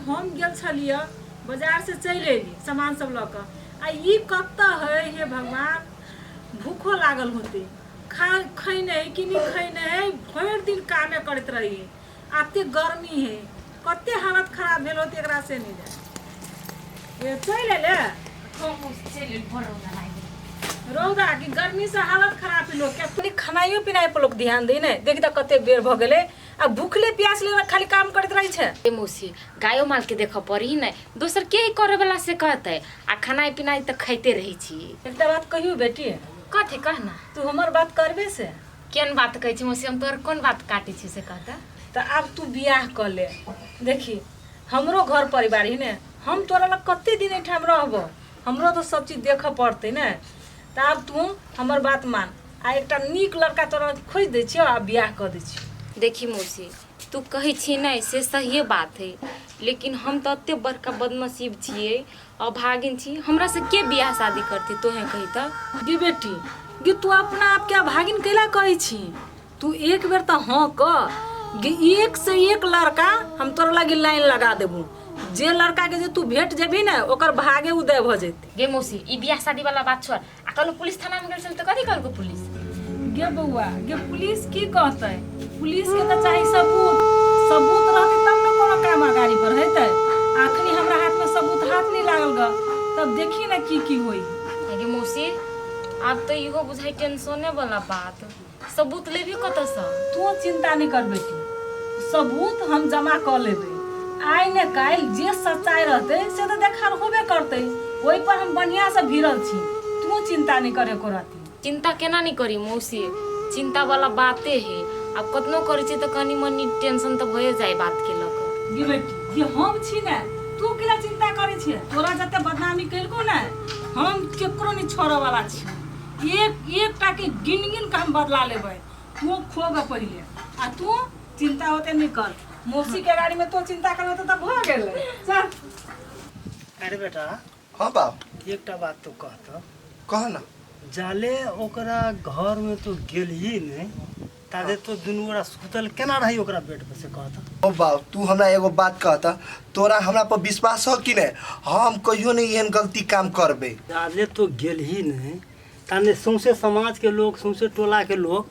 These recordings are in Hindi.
हम गेल छलिए बाजार से चल अयली सामान सब लऽ कऽ आ ई कत्ता है हे भगवान भूखो लागल होते खैने कि नहीं खैने भरि दिन कामे करते रही आते गर्मी है कते हालत खराब भेल होते एकरा से नहीं जाए ये चल ले हम चल भरोना रौदा की गर्मी से हालत खराब लोग के खानाइयो पिनाइ पर लोग ध्यान दे ने देख त कते बेर भ गेले आ भूखले प्यास ले खाली काम करत रही छे ए मौसी गायो माल के देख पड़ी नै दोसर के करे वाला से कहते आ खानाइ पिनाइ त खाइते रही छी एकटा बात कहियो बेटी कथि कहना तू हमर बात करबे से केन बात कहै छी मौसी हम तोर कोन बात काटी छी से कहता त अब तू बियाह कर ले देखी हमरो घर परिवार ही ने हम तोरा लग कते दिन एठाम रहबो हमरो तो सब चीज देख पड़ते ने तब तू हमर बात मान आ एकटा नीक लड़का तोरा खोज दै छियो आ बियाह कर दै छियो देखी मौसी तू कहै छी नै से सही बात है लेकिन हम तो अत्ते बड़का बदनसीब छिए अभागिन छी हमरा से के बियाह शादी करती तोहे कही त गे बेटी गे तू अपना आप के अभागिन कैला कहै छी तू एक बेर त हां क गे एक से एक लड़का हम तोरा लागि लाइन लगा देबू जे लड़का के जे तू भेट जेबी ना ओकर भागे उदय भ जेते गे मौसी ई बियाह शादी वाला बात छोड़ आ कल पुलिस थाना में गेल छल त कथि करगो पुलिस गे बउआ गे पुलिस की कहतै पुलिस के त चाही सबूत रहते तब न कोनो काम गाड़ी पर हेतै आखनी हमरा हाथ में सबूत हाथ नहीं लागल ग तब देखी ना की होई गे मौसी अब तो इहो बुझाई टेंशने वाला बात सबूत लेबी कत से तू चिंता नहीं कर बेटी सबूत हम जमा कर लेबे आइ ने काल जे सच्चाई रहते से तो देखा होबे करते ओई पर हम बढ़िया से भिड़ल छी तू चिंता नहीं करे को रहती चिंता केना नहीं करी मौसी चिंता वाला बाते है अब कतनो करै छी त कनी मनी टेंशन त भए जाय बात के लक गे बेटी ये हम छी ने तू केला चिंता करे छी तोरा जते बदनामी कइलको ना हम केकरो नहीं छोड़े वाला छी एक टा के गिन के हम बदला लेबै तू खोगे पड़िए आ तू चिंता होते नहीं कर मौसी के गाड़ी में तो चिंता करबे त भ गेल चल अरे बेटा हाँ बाप एकटा बात तो कहता कह ना जाले ओकरा घर में तो गेल ही नहीं तादे तो दुनू गोरा सुतल केना रही ओकरा बेड पर से कहता ओ बाप तू हमरा एगो बात कहता तोरा हमरा पर विश्वास हो कि नहीं हम कहियो नहीं एहन गलती काम करबे जाले तो गेल ही नहीं ताने सौंसे समाज के लोग सौंसे टोला के लोग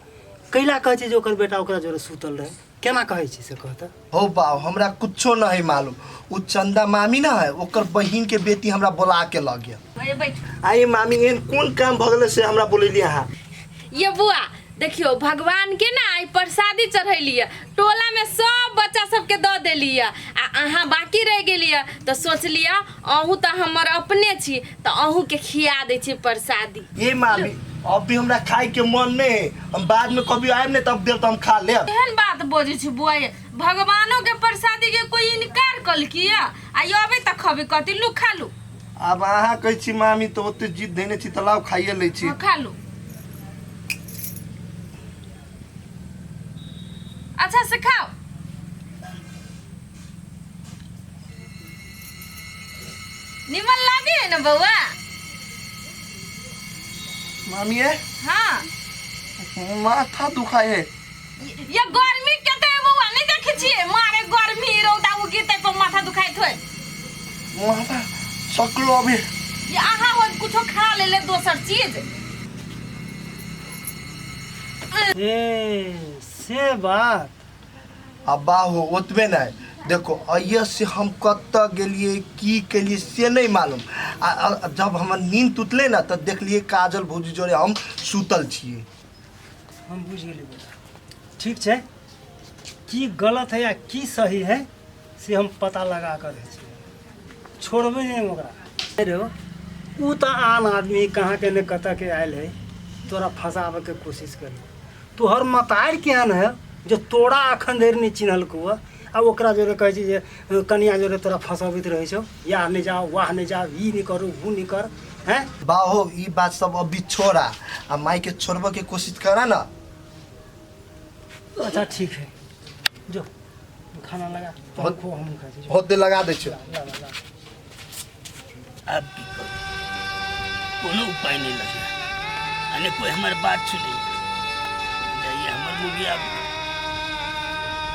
कैला कहै छै जे ओकर बेटा ओकरा जोरे सुतल रहे केना कहै छी से कहता हो बाप हमरा कुछो नहीं मालूम उ चंदा मामी ना है ओकर बहिन के बेटी हमरा बुला के ल गया आई मामी एहन कोन काम भगले से हमरा बोलेली हां ये बुआ देखियो भगवान के ना आई प्रसादी चढ़ैलिए टोला में सब बच्चा सबके द देलिए आ अहाँ बाकी रह गेलिए तो सोचलिए अहू तो हमर अपने छी तो अहू के खिया दै छी प्रसादी ए मामी अब भी हमरा खाए के मन नहीं है हम बाद में कभी आएब नहीं तब देव तो हम खा लेब एहन बात बोझे छी बुआ भगवानों के प्रसादी के कोई इनकार कल किया आ अबे तक खबे कथि लू खा लू अब अहाँ कहै छी मामी तो ओते जिद देने छी तलाव खाइए ले छी खा लू अच्छा से खाओ निमन लागे है ना बउआ मामी है हाँ माथा दुखाए है ये गर्मी कते बउआ नहीं देखे छिए मारे गर्मी रौदा उगिते पर माथा दुखाइत होय माथा सकलो अभी ये आहा हो कुछो खा ले दोसर चीज ए से बात अब्बा हो ओतबे नहीं देखो अये से हम कत गेलिए की केलिए से नहीं मालूम जब हमर नींद टूटले ना तो देखलिए काजल भौजी जोरे हम सुतल छिए हम बुझ गेली बेटा ठीक छै की गलत है या की सही है से हम पता लगा कर छोड़बे नहीं ओकरा अरे उ तो आन आदमी कहाँ के ने कत के आयल है तोरा फंसावे के कोशिश करी तोहर मतार केहन है जो तोरा अखन देर नहीं चिन्हल को आ ओकरा जोरे कहै छै जे कनिया जोरे तोरा फंसाबित रहै छौ या नहीं जाओ वाह नहीं जाओ ई नहीं करू वो नहीं कर हैं बाहो ई बात सब अभी छोड़ा आ माई के छोड़बे के कोशिश करा ना अच्छा ठीक है जो खाना लगा तो हम खा छी होते लगा दे छो अब की करूं कोनो उपाय नहीं लगे अने कोई हमारे बात सुने जाइए हमारे मुगिया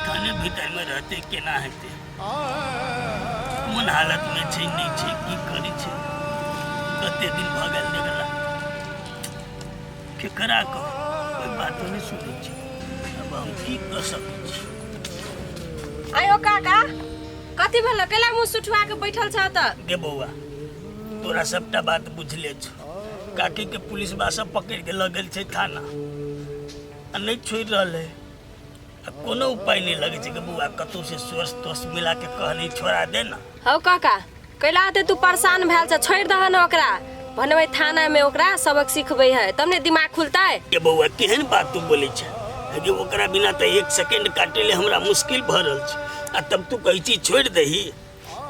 थाने भीतर में रहते केना हेते कोन हालत में छै नहीं छै की करी छै कते दिन भ गेल देखला केकरा को कोई बात नहीं सुनै छै अब हम की कर सकै छी। आयो काका कथी भेल केला मुंह सुठवा के बैठल छ त गे बौआ तोरा सबटा बात बुझले छ काकी के पुलिस बा सब पकड़ के लगल छै थाना आ नहीं छोड़ रहले आ कोनो उपाय नहीं लगे छै कि बौआ कतौ से सोर्स तोस मिला के कहनी छोड़ा दे ना। हौ काका कैला ते तू परेशान भेल छ छोड़ दह न ओकरा बनबै थाना में ओकरा सबक सिखबै है तब ने दिमाग खुलता है। के बौआ केहन बात तू बोले छ कि ओकरा बिना त एक सेकंड काटे ले हमरा मुश्किल भ रहल छ आ तब तू कहै छी छोड़ दही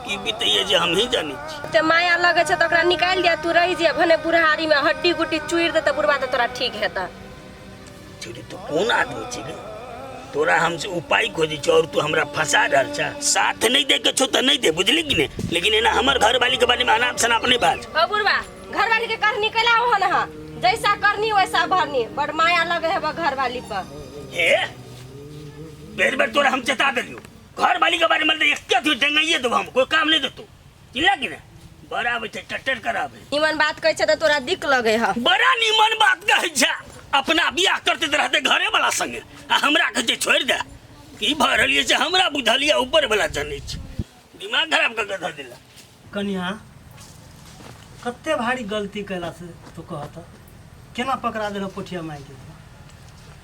की बितैये जे हम ही जानी छी। ते माया लगे छ त ओकरा निकाल दिया तू रही जे भने बुढ़ारी में हड्डी गुड्डी चुइर दे त बुढ़वा त तोरा ठीक हेता। छोड़ी तो कौन आदमी छी गे तोरा हमसे उपाय खोजी छ और तू हमरा फंसा रहल छ साथ नहीं दे के छो त नहीं दे बुझली कि नहीं लेकिन एना हमर घर वाली के बारे में अनाप शनाप नहीं बाज। हो बुढ़वा घर वाली के करनी कैला हो न जैसा करनी वैसा भरनी बड़ माया लगे है घर वाली पर। हे बेर बेर तोरा हम चेता देलियो घर वाली के बारे में एक थी डंगाइए दो हम कोई काम नहीं दे तू चिल्ला कि नहीं बड़ा बैठे टट्टर कराबे निमन बात कहै छ त तोरा दिक लगे है बड़ा निमन बात कहै छ अपना बियाह करते रहते घरे वाला संगे आ हमरा कहते छोड़ दे की भरलिए से हमरा बुझलिए ऊपर वाला जाने छ दिमाग खराब कर धर दिला। कन्या कते भारी गलती कैला से तू कहत केना पकड़ा देलो पोठिया माई के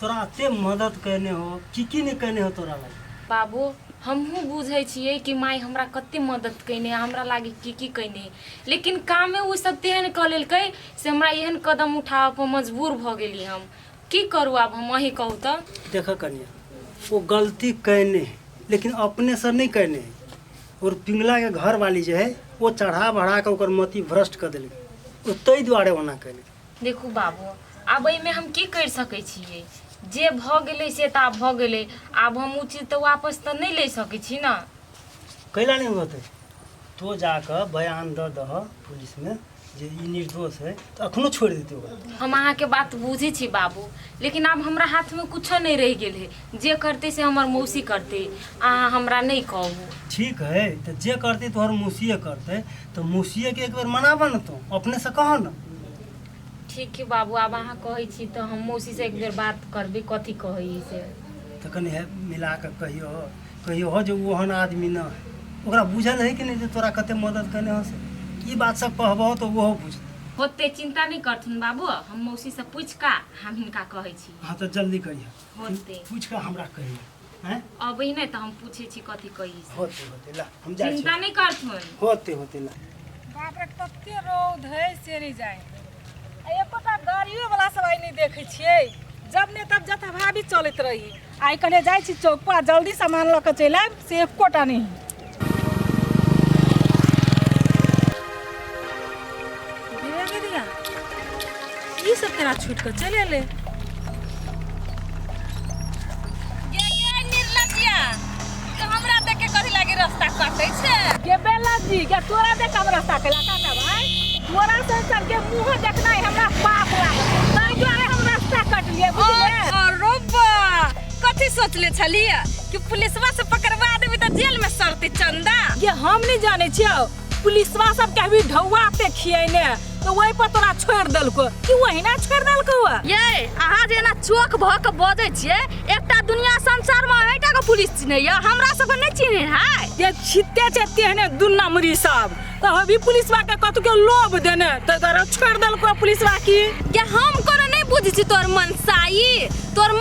तोरा एते मदद करने हो की नहीं करने हो तोरा लगे। बाबू हमहूँ बुझे छियै कि माई हमरा कते मदद कैने हमरा लागे की कैने लेकिन कामे वो सब तेहन कऽ लेलकै से हमरा एहन कदम उठाबऽ पर मजबूर भ गेली हम की करू अब हम वही कहू त। देख कन्या वो गलती करने लेकिन अपने से नहीं करने और पिंगला के घर वाली जो है वो चढ़ा बढ़ा के ओकर मति भ्रष्ट कर दिल्कै ताहि दुआरे ओना कैले। देखू बाबू आब एहिमे हम की कर सकै छियै जे भ गेलै से त आब भ गेलै आब हम उचित त वापस त नहीं ले सकै छी ना। कैला नहीं होते तो जाकर बयान दह पुलिस में जे ई निर्दोष है तो अखनो छोड़ देते ओकरा। हम अहाँ के बात बुझे छी बाबू लेकिन अब हमरा हाथ में कुछ नहीं रह गेल है जे करते से हमर मौसी करते अहाँ हमरा नहीं कहू। ठीक है तो जे करते तोहर मौसिए करते तो मौसिए के एक बार मनाबा न तो अपने से कह न। ठीक है बाबू अब अहाँ कहै छी तो हम मौसी से एक बेर बात करबे कथी कहै से तो कनी है मिला के कहियो हो जो ओहन आदमी न है ओकरा बुझल है कि नहीं जे तोरा कते मदद करने हो से ई बात सब कहबो तो वो बुझ होते चिंता नहीं करथिन बाबू हम मौसी से पूछ का हम हिनका कहै छी। हाँ तो जल्दी कहिए होते पूछ के हमरा कहिए हैं अब ही नहीं तो हम पूछे छी कथी कही से होते ला हम जाय छी चिंता नहीं करथुन होते ला। बाप रे कते रौद है से नहीं जाए आ एकोटा गाड़ियो वाला सब आई नहीं देखे छियै जब ने तब जथा भाभी चलत रही आई कहले जाय छी चौक पर जल्दी सामान ल के चल आब से एकोटा नहीं। दिया ये सब तेरा छूट कर चले ले हमरा देख के कथी लागे रास्ता काटै छै के बेला जी के तोरा देख हम रास्ता कला काटा भाई तोरा से चल के मुंह देखना है हमरा पाप लागल ताहि दुआरे हम रास्ता काट लिए बुझले। अरोबा कथी सोचले छलिए कि पुलिसवा से पकड़वा देबे त जेल में सरते चंदा ये हम नहीं जाने छियो पुलिसवा सब के अभी ढौआ पे खियैने तो वही पर तोरा छोड़ देलको कि वही ना छोड़ देलको ये अहाँ जे ना चोक भ के बजै छियै एकटा दुनिया संसार में एटा के पुलिस चिन्है या हमरा सब के नहीं चिन्है है ये छित्ते छै तेहने दुन्ना मुरी सब तो अभी पुलिसवा के कतु के लोभ देने तो तोरा छोड़ देलको पुलिसवा की क्या हम कोनो नहीं बुझै छी तोर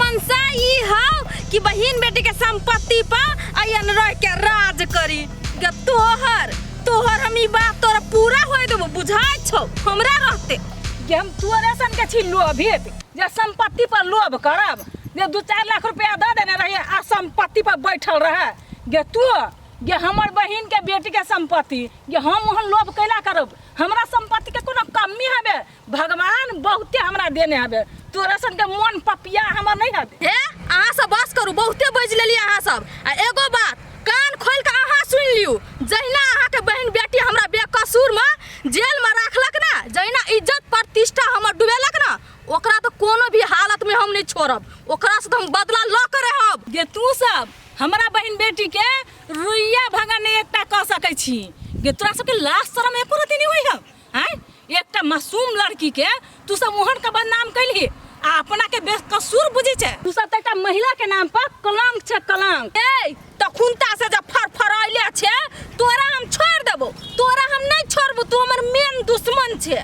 मनसाई हौ कि बहिन बेटी के संपत्ति पर आयन रह के राज करी गे तोहर हम ई बात तोरा पूरा होय देबो बुझाय छौ हमरा रहते कि हम तोरे सन के छी लोभित जे संपत्ति पर लोभ करब जे 2-4 लाख रुपया दे देने रहिए आ संपत्ति पर बैठल रहे गे तू गे हमर बहिन के बेटी के संपत्ति गे हम ओहन लोभ कैला करब हमरा संपत्ति के कोनो कमी हबे भगवान बहुते हमरा देने हबे तोरे सन के मन पपिया हमर नहीं हबे। हे अहाँ सब बस करू बहुते बज लेली अहाँ सब आ एगो बात कान खोल के अहाँ सुन लियौ जहिना अहाँ के बहन बेटी हमरा बेकसूर में जेल में राखलक ना जहिना इज्जत प्रतिष्ठा हमर डुबेलक ना ओकरा तो कोनो भी हालत में हम नहीं छोड़ब ओकरा से हम बदला ल के रहब। गे तू सब हमरा बहन बेटी के रुइया भगा सकै छी कि तोरा सबके लाज शरम एको रति नहीं होई है एकटा मासूम लड़की के तू सब मोहन का बदनाम कैली आ अपना के बेकसूर बुझी छे तू सब त एकटा महिला के नाम पर कलंक छे कलंक ए त खुनता से जब फरफराइले छे तोरा हम छोड़ देबो तोरा हम नहीं छोड़बो तू हमर मेन दुश्मन छे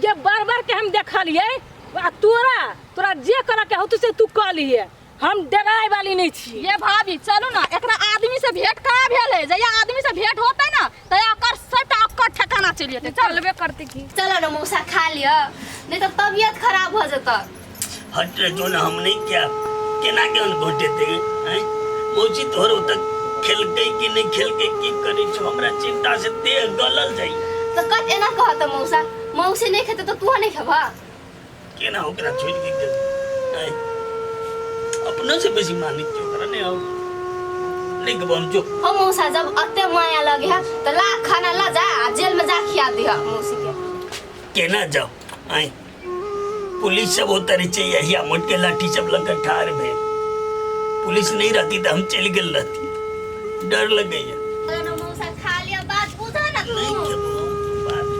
ये बार-बार के हम देखलिए आ तोरा जे करे के होतु से तू क लिए हम डराए वाली नहीं छी ये भाभी चलो ना एकरा आदमी से भेंट करा भेल है जया आदमी से भेंट होता है ना तया कर सबटा अक्कर ठिकाना चल जेते चलबे करते की चलो ना मौसा खा लिया नहीं तो तबीयत खराब हो जाता हट रे जो ना हम नहीं क्या केना के उन घोटे थे हैं मौसी तोहर तक खेल गई कि नहीं खेल के की करे छो हमरा चिंता से देह गलल जाई तो कत एना कहत मौसा मौसी नहीं खेते तो तू नहीं खबा केना ओकरा छोड़ के हैं अपना से बेसी मानिक क्यों करने आओ नहीं कब हम जो हो मौसा जब अत्ते माया लगे है तो ला खाना ला जा जेल में जा खिया दिया मौसी के केना जाओ आई पुलिस सब होता रही चाहिए यही मोट के लाठी सब लग ठार में पुलिस नहीं रहती तो हम चल गए रहती डर लग गई चलो ना मौसा खा लिया बात बुझा ना तू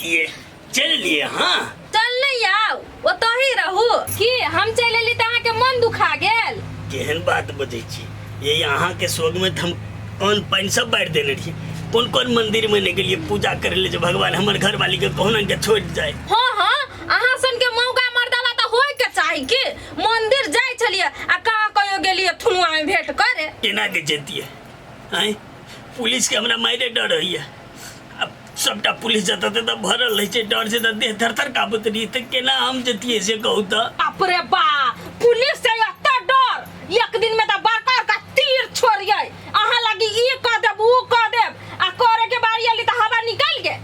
ये चल लिए हाँ चल नहीं आओ वो तो ही रहू कि हम चले ली तहाँ के मन दुखा गेल केहन बात बजे छी ये यहाँ के सोग में हम कौन पानी सब बांट देने रही कौन कौन मंदिर में नहीं गेलिए पूजा करे ले जो भगवान हमर घर वाली के कहना के छोड़ जाए हाँ हाँ अहाँ सन के मौका मर्दाला तो होय के चाही कि मंदिर जाय छलिए आ कहाँ कहियो गेलिए थुनुआ में भेंट करे केना के जेतिए हैं पुलिस के हमरा मारे डर होइए अब सबटा पुलिस जता तो भरल रही छे डर से देह थरथर कांपत रही त केना हम जतिए से कहू त बाप रे बा पुलिस से इतना डर एक दिन में तो बड़का का तीर छोड़िए अहाँ लगी ई क देब ऊ क देब आ करे के बारी आली त हवा निकल गे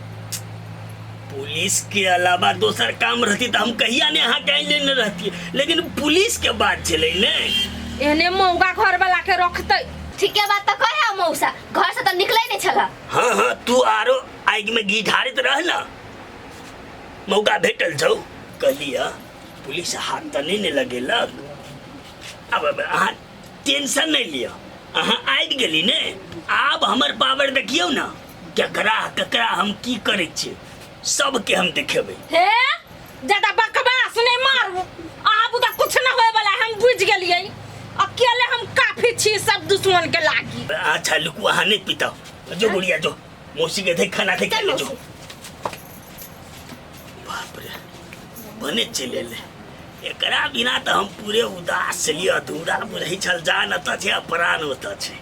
पुलिस के अलावा दोसर काम रहती तो हम कहिया ने यहाँ कहीं लेने रहती लेकिन पुलिस के बात चले ने एने मौका घर वाला के रखते ठीक है बात तो कहे मौसा घर से तो निकले नहीं छला हाँ हाँ तू आरो आग में घी ढारित रह ना मौका भेटल छौ कहलिया पुलिस हाथ तो नहीं लगेलक अब अहाँ टेंशन नहीं लियो अहाँ आबि गेली ने आब हमर पावर देखियौ ना केकरा केकरा हम की करे छियै सबके हम देखेबै हे ज्यादा बकवास नहीं मारू आब तो कुछ न होए वाला हम बुझ गेलिए अकेले हम काफी छी सब दुश्मन के लागी अच्छा लुकु अहाँ नहीं पीता जो गुड़िया जो मौसी के देख खाना थे ले जो बाप रे बने चले ले एकरा बिना तो हम पूरे उदास चलिए अधूरा रही छल जान त छे अपरान होता छे